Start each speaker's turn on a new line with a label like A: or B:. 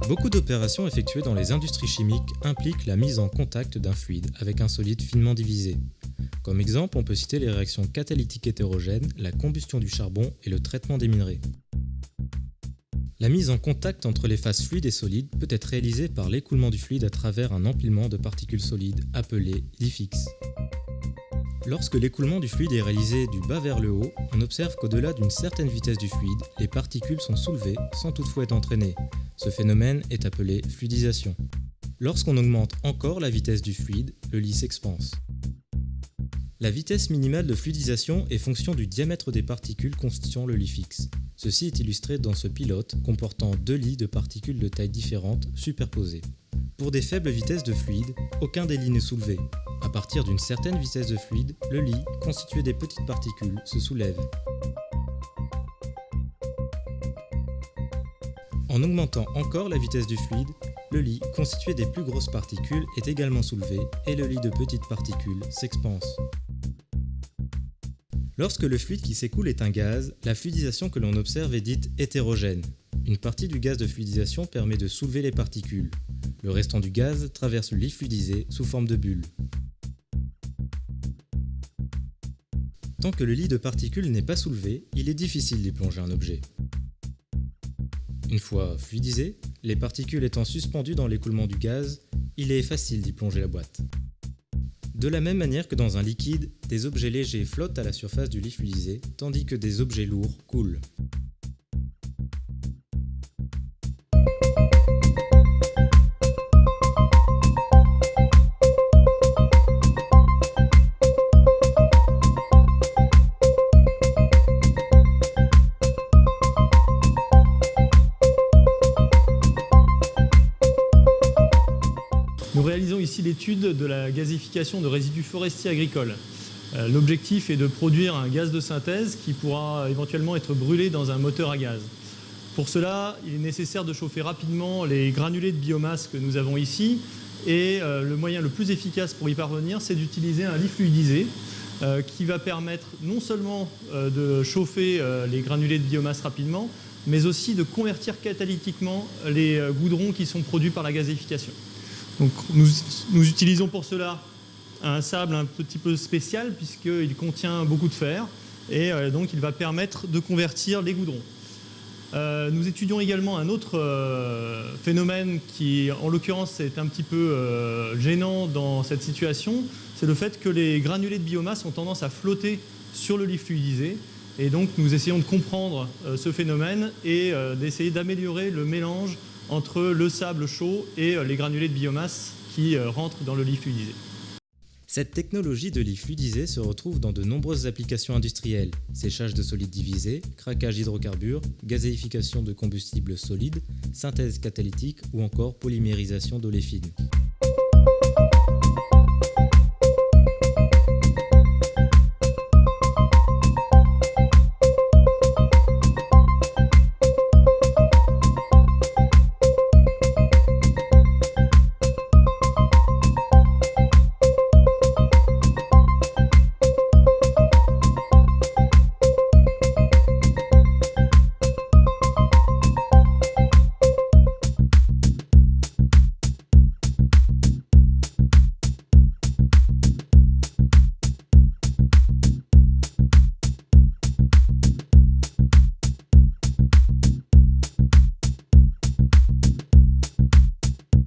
A: Beaucoup d'opérations effectuées dans les industries chimiques impliquent la mise en contact d'un fluide avec un solide finement divisé. Comme exemple, on peut citer les réactions catalytiques hétérogènes, la combustion du charbon et le traitement des minerais. La mise en contact entre les phases fluides et solides peut être réalisée par l'écoulement du fluide à travers un empilement de particules solides appelé lit fixe. Lorsque l'écoulement du fluide est réalisé du bas vers le haut, on observe qu'au-delà d'une certaine vitesse du fluide, les particules sont soulevées sans toutefois être entraînées. Ce phénomène est appelé fluidisation. Lorsqu'on augmente encore la vitesse du fluide, le lit s'expanse. La vitesse minimale de fluidisation est fonction du diamètre des particules constituant le lit fixe. Ceci est illustré dans ce pilote comportant deux lits de particules de tailles différentes superposés. Pour des faibles vitesses de fluide, aucun des lits n'est soulevé. À partir d'une certaine vitesse de fluide, le lit, constitué des petites particules, se soulève. En augmentant encore la vitesse du fluide, le lit, constitué des plus grosses particules, est également soulevé et le lit de petites particules s'expanse. Lorsque le fluide qui s'écoule est un gaz, la fluidisation que l'on observe est dite hétérogène. Une partie du gaz de fluidisation permet de soulever les particules. Le restant du gaz traverse le lit fluidisé sous forme de bulle. Tant que le lit de particules n'est pas soulevé, il est difficile d'y plonger un objet. Une fois fluidisé, les particules étant suspendues dans l'écoulement du gaz, il est facile d'y plonger la boîte. De la même manière que dans un liquide, des objets légers flottent à la surface du lit fluidisé, tandis que des objets lourds coulent.
B: Nous réalisons ici l'étude de la gazification de résidus forestiers agricoles. L'objectif est de produire un gaz de synthèse qui pourra éventuellement être brûlé dans un moteur à gaz. Pour cela, il est nécessaire de chauffer rapidement les granulés de biomasse que nous avons ici et le moyen le plus efficace pour y parvenir, c'est d'utiliser un lit fluidisé qui va permettre non seulement de chauffer les granulés de biomasse rapidement, mais aussi de convertir catalytiquement les goudrons qui sont produits par la gazification. Donc, nous utilisons pour cela un sable un petit peu spécial puisqu'il contient beaucoup de fer et donc il va permettre de convertir les goudrons. Nous étudions également un autre phénomène qui, en l'occurrence, est un petit peu gênant dans cette situation. C'est le fait que les granulés de biomasse ont tendance à flotter sur le lit fluidisé. Et donc, nous essayons de comprendre ce phénomène et d'essayer d'améliorer le mélange entre le sable chaud et les granulés de biomasse qui rentrent dans le lit fluidisé.
A: Cette technologie de lit fluidisé se retrouve dans de nombreuses applications industrielles, séchage de solides divisés, craquage d'hydrocarbures, gazéification de combustibles solides, synthèse catalytique ou encore polymérisation d'oléfines.